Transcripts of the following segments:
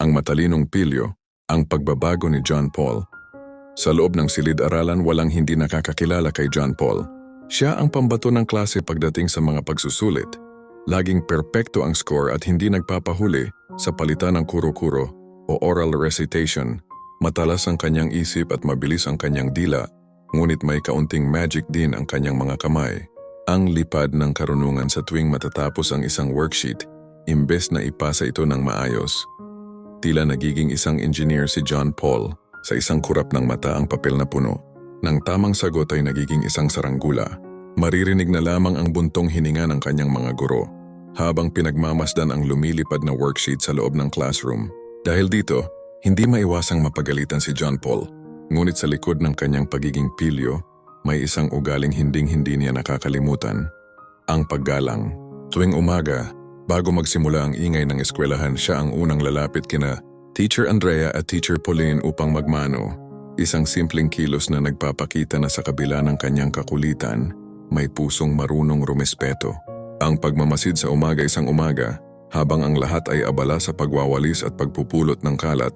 ang matalinong pilyo, ang pagbabago ni John Paul. Sa loob ng silid-aralan walang hindi nakakakilala kay John Paul. Siya ang pambato ng klase pagdating sa mga pagsusulit. Laging perpekto ang score at hindi nagpapahuli sa palitan ng kuro-kuro o oral recitation. Matalas ang kanyang isip at mabilis ang kanyang dila, ngunit may kaunting magic din ang kanyang mga kamay. Ang lipad ng karunungan sa tuwing matatapos ang isang worksheet, imbes na ipasa ito ng maayos. Tila nagiging isang engineer si John Paul, sa isang kurap ng mata ang papel na puno. Nang tamang sagot ay nagiging isang saranggula. Maririnig na lamang ang buntong hininga ng kanyang mga guro, habang pinagmamasdan ang lumilipad na worksheet sa loob ng classroom. Dahil dito, hindi maiwasang mapagalitan si John Paul, ngunit sa likod ng kanyang pagiging pilyo, may isang ugaling hinding-hindi niya nakakalimutan. Ang paggalang. Tuwing umaga, bago magsimula ang ingay ng eskwelahan, siya ang unang lalapit kina Teacher Andrea at Teacher Pauline upang magmano. Isang simpleng kilos na nagpapakita na sa kabila ng kanyang kakulitan, may pusong marunong rumespeto. Ang pagmamasid sa umaga isang umaga, habang ang lahat ay abala sa pagwawalis at pagpupulot ng kalat,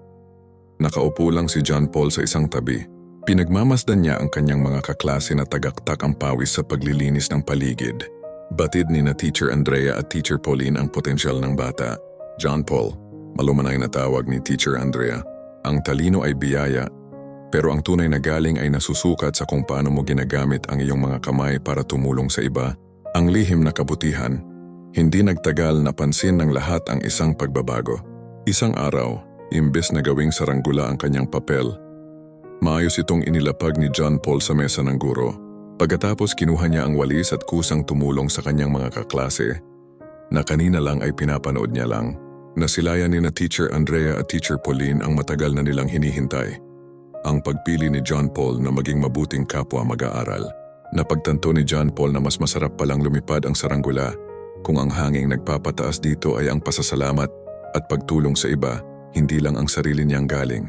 nakaupo lang si John Paul sa isang tabi. Pinagmamasdan niya ang kanyang mga kaklase na tagaktak ang pawis sa paglilinis ng paligid. Batid ni na Teacher Andrea at Teacher Pauline ang potensyal ng bata. John Paul, malumanay na tawag ni Teacher Andrea. Ang talino ay biyaya, pero ang tunay na galing ay nasusukat sa kung paano mo ginagamit ang iyong mga kamay para tumulong sa iba. Ang lihim na kabutihan. Hindi nagtagal napansin ng lahat ang isang pagbabago. Isang araw, imbes na gawing saranggula ang kanyang papel, maayos itong inilapag ni John Paul sa mesa ng guro. Pagkatapos kinuha niya ang walis at kusang tumulong sa kanyang mga kaklase, na kanina lang ay pinapanood niya lang. Nasilayan ni na Teacher Andrea at Teacher Pauline ang matagal na nilang hinihintay. Ang pagpili ni John Paul na maging mabuting kapwa mag-aaral. Napagtanto ni John Paul na mas masarap palang lumipad ang saranggula kung ang hanging nagpapataas dito ay ang pasasalamat at pagtulong sa iba, hindi lang ang sarili niyang galing.